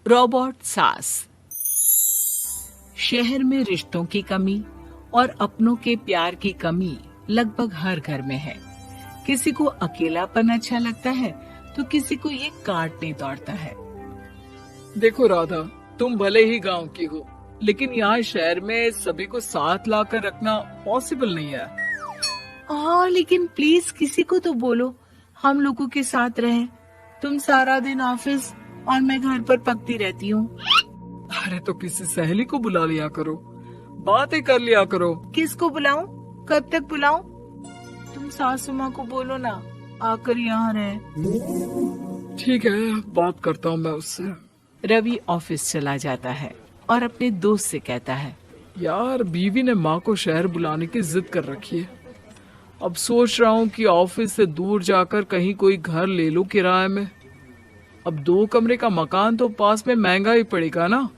Robot सास। शहर में रिश्तों की कमी और अपनों के प्यार की कमी लगभग हर घर में है। किसी को अकेलापन अच्छा लगता है तो किसी को ये काटने दौड़ता है। देखो राधा, तुम भले ही गांव की हो, लेकिन यहाँ शहर में सभी को साथ लाकर रखना पॉसिबल नहीं है। हाँ, लेकिन प्लीज किसी को तो बोलो हम लोगों के साथ रहें। तुम सारा दिन ऑफिस और मैं घर पर पकती रहती हूँ। अरे तो किसी सहेली को बुला लिया करो, बातें कर लिया करो। किसको बुलाऊं? कब तक बुलाऊं? तुम सासू माँ को बोलो ना आकर यहाँ रहे। ठीक है, बात करता हूँ मैं उससे। रवि ऑफिस चला जाता है और अपने दोस्त से कहता है, यार बीवी ने माँ को शहर बुलाने की जिद कर रखी है। अब सोच रहा हूँ कि ऑफिस से दूर जाकर कहीं कोई घर ले लूं किराए में। अब 2 कमरे का मकान तो पास में महंगा ही पड़ेगा ना।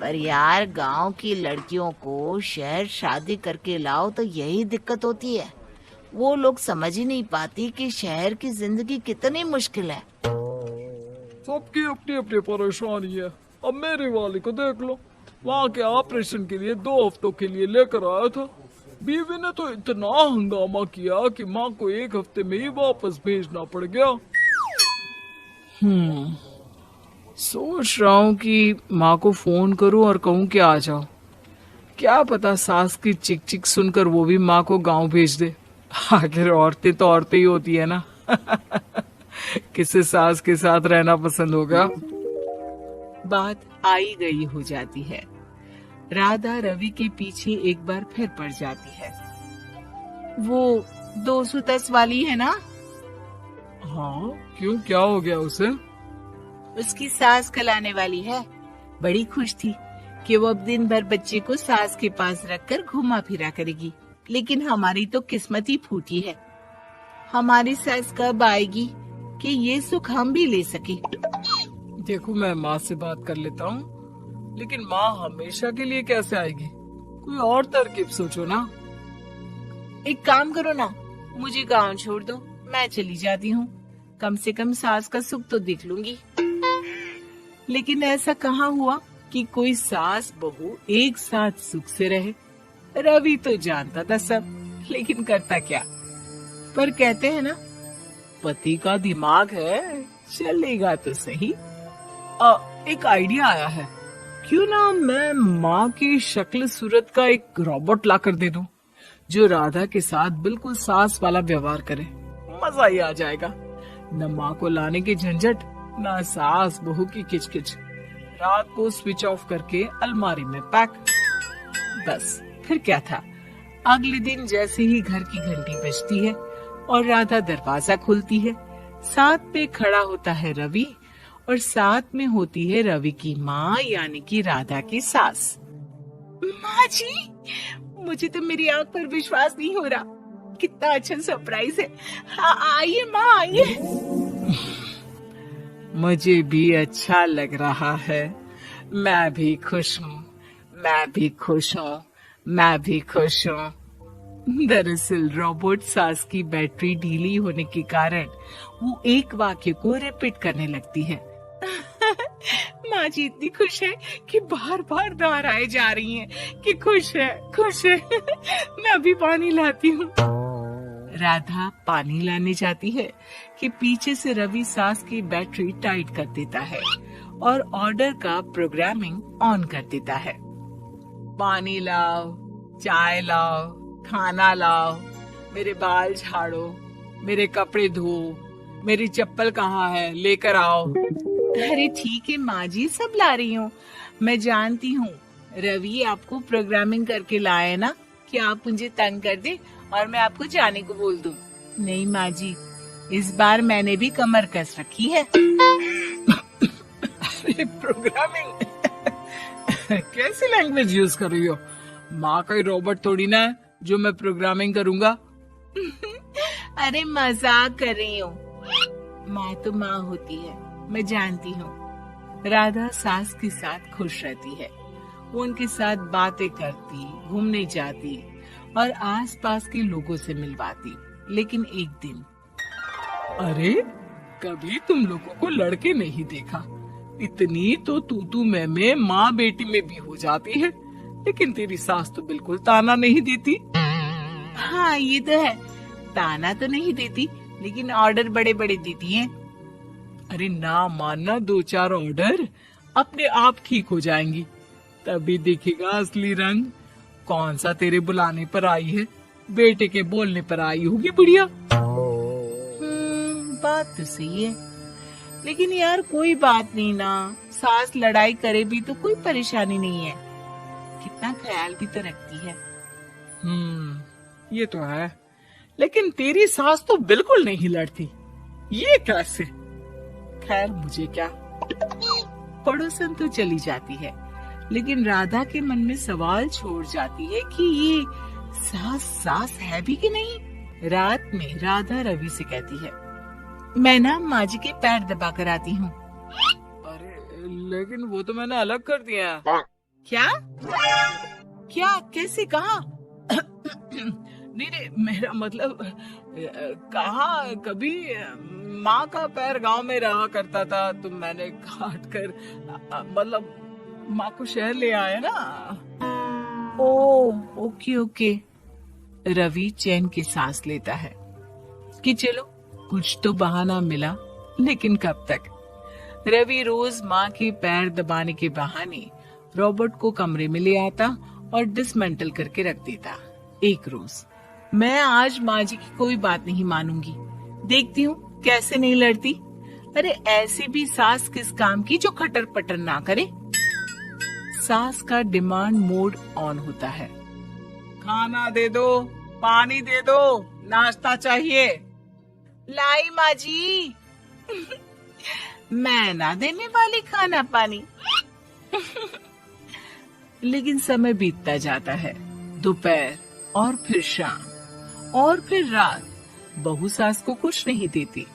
पर यार गांव की लड़कियों को शहर शादी करके लाओ तो यही दिक्कत होती है। वो लोग समझ ही नहीं पाती कि शहर की जिंदगी कितनी मुश्किल है। सबकी अपनी अपनी परेशानी है। अब मेरी वाली को देख लो, वहाँ के ऑपरेशन के लिए 2 हफ्तों के लिए लेकर आया था। बीवी ने तो इतना हंगामा किया कि माँ को 1 हफ्ते में ही वापस भेजना पड़ गया। सोच रहा हूँ कि माँ को फोन करूँ और कहूँ कि आ जाओ। क्या पता सास की चिक चिक सुनकर वो भी माँ को गांव भेज दे। आखिर औरतें तो औरतें ही होती है ना। किसे सास के साथ रहना पसंद होगा। बात आई गई हो जाती है। राधा रवि के पीछे एक बार फिर पड़ जाती है। वो 210 वाली है ना? हाँ, क्यों, क्या हो गया उसे? उसकी सास कलाने वाली है। बड़ी खुश थी कि वो अब दिन भर बच्चे को सास के पास रखकर घुमा फिरा करेगी। लेकिन हमारी तो किस्मत ही फूटी है। हमारी सास कब आएगी कि ये सुख हम भी ले सके। देखो, मैं माँ से बात कर लेता हूँ, लेकिन माँ हमेशा के लिए कैसे आएगी? कोई और तरकीब सोचो ना। एक काम करो ना, मुझे गांव छोड़ दो, मैं चली जाती हूँ। कम से कम सास का सुख तो देख लूंगी। लेकिन ऐसा कहाँ हुआ कि कोई सास बहू एक साथ सुख से रहे। रवि तो जानता था सब, लेकिन करता क्या। पर कहते हैं ना, पति का दिमाग है, चलेगा तो सही। एक आइडिया आया है। क्यों ना मैं माँ की शक्ल सूरत का एक रोबोट ला कर दे दूं, जो राधा के साथ बिल्कुल सास वाला व्यवहार करे। मजा ही आ जाएगा। न माँ को लाने की झंझट, न सास बहू की किचकिच। रात को स्विच ऑफ करके अलमारी में पैक। बस फिर क्या था। अगले दिन जैसे ही घर की घंटी बजती है और राधा दरवाजा खोलती है, साथ में खड़ा होता है रवि और साथ में होती है रवि की माँ यानी कि राधा की सास। माँ जी, मुझे तो मेरी आंख पर विश्वास नहीं हो रहा। कितना अच्छा सरप्राइज है। आइए माँ, आइए। मुझे भी अच्छा लग रहा है। मैं भी खुश हूँ, मैं भी खुश हूँ, मैं भी खुश हूँ। दरअसल रोबोट सास की बैटरी ढीली होने के कारण वो एक वाक्य को रिपीट करने लगती है। माँ जी इतनी खुश है कि बार बार दोहराए जा रही हैं कि खुश है, खुश है। मैं अभी पानी लाती हूँ। राधा पानी लाने जाती है कि पीछे से रवि सास की बैटरी टाइट कर देता है और ऑर्डर का प्रोग्रामिंग ऑन कर देता है। पानी लाओ, चाय लाओ, खाना लाओ, मेरे बाल झाड़ो, मेरे कपड़े धो, मेरी चप्पल कहाँ है, लेकर आओ। अरे ठीक है माँ जी, सब ला रही हूँ। मैं जानती हूँ रवि आपको प्रोग्रामिंग करके लाए ना कि आप मुझे तंग कर दे और मैं आपको जाने को बोल दूँ। नहीं माँ जी, इस बार मैंने भी कमर कस रखी है। अरे प्रोग्रामिंग कैसी लैंग्वेज यूज कर रही हो? माँ का रोबोट थोड़ी ना है जो मैं प्रोग्रामिंग करूँगा। अरे मजाक कर रही हूँ। माँ तो माँ होती है, मैं जानती हूँ। राधा सास के साथ खुश रहती है। वो उनके साथ बातें करती, घूमने जाती और आसपास के लोगों से मिलवाती। लेकिन एक दिन, अरे कभी तुम लोगों को लड़के नहीं देखा, इतनी तो तू मैं माँ बेटी में भी हो जाती है, लेकिन तेरी सास तो बिल्कुल ताना नहीं देती। हाँ ये तो है, ताना तो नहीं देती लेकिन ऑर्डर बड़े बड़े देती है। अरे ना मानना, 2-4 ऑर्डर अपने आप ठीक हो जाएंगी, तभी दिखेगा असली रंग। कौन सा तेरे बुलाने पर आई है, बेटे के बोलने पर आई होगी बुढ़िया। बात तो सही है, लेकिन यार कोई बात नहीं ना, सास लड़ाई करे भी तो कोई परेशानी नहीं है, कितना ख्याल भी तो रखती है। ये तो है, लेकिन तेरी सास तो बिल्कुल नहीं लड़ती, ये कैसे? खैर मुझे क्या, पड़ोसन तो चली जाती है, लेकिन राधा के मन में सवाल छोड़ जाती है कि ये सास है भी कि नहीं। रात में राधा रवि से कहती है, मैं ना माँ जी के पैर दबा कर आती हूँ। अरे लेकिन वो तो मैंने अलग कर दिया। क्या क्या, कैसे, कहा? नहीं, मेरा मतलब कहा, कभी माँ का पैर गांव में रहा करता था, तो मैंने काट कर मतलब माँ को शहर ले आया ना। Okay okay. रवि चैन की सांस लेता है कि चलो कुछ तो बहाना मिला, लेकिन कब तक। रवि रोज माँ के पैर दबाने के बहाने रॉबर्ट को कमरे में ले आता और डिसमेंटल करके रख देता। एक रोज, मैं आज माँ जी की कोई बात नहीं मानूंगी, देखती हूँ कैसे नहीं लड़ती। अरे ऐसी भी सास किस काम की जो खटर पटर ना करे। सास का डिमांड मोड ऑन होता है। खाना दे दो, पानी दे दो, नाश्ता चाहिए। लाई माँ जी। मैं ना देने वाली खाना पानी। लेकिन समय बीतता जाता है, दोपहर और फिर शाम और फिर रात। बहू सास को कुछ नहीं देती,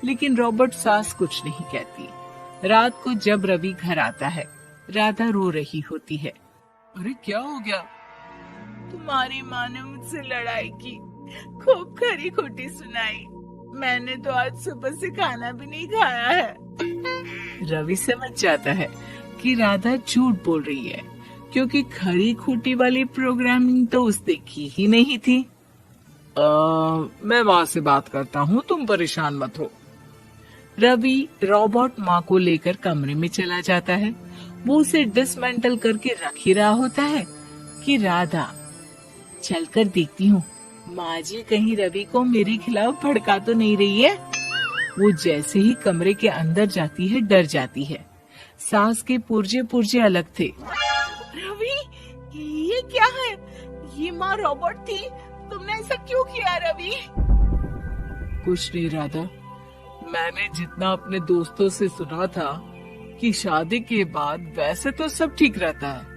लेकिन रॉबर्ट सास कुछ नहीं कहती। रात को जब रवि घर आता है, राधा रो रही होती है। अरे क्या हो गया? तुम्हारी माँ ने मुझसे लड़ाई की, खूब खरी खोटी सुनाई। मैंने तो आज सुबह से खाना भी नहीं खाया है। रवि समझ जाता है कि राधा झूठ बोल रही है, क्योंकि खरी खोटी वाली प्रोग्रामिंग तो उसने की ही नहीं थी। मैं माँ से बात करता हूँ, तुम परेशान मत हो। रवि रॉबर्ट माँ को लेकर कमरे में चला जाता है। वो उसे डिसमेंटल करके रख ही रहा होता है कि राधा, चलकर देखती हूँ माँ जी कहीं रवि को मेरे खिलाफ भड़का तो नहीं रही है। वो जैसे ही कमरे के अंदर जाती है, डर जाती है। सास के पुर्जे पुर्जे अलग थे। रवि, ये क्या है? ये माँ रॉबर्ट थी, तुमने ऐसा क्यों किया रवि? कुछ नहीं राधा, मैंने जितना अपने दोस्तों से सुना था कि शादी के बाद वैसे तो सब ठीक रहता है,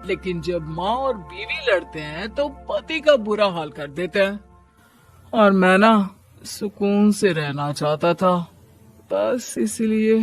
लेकिन जब माँ और बीवी लड़ते हैं तो पति का बुरा हाल कर देते हैं। और मैं ना सुकून से रहना चाहता था, बस इसलिए।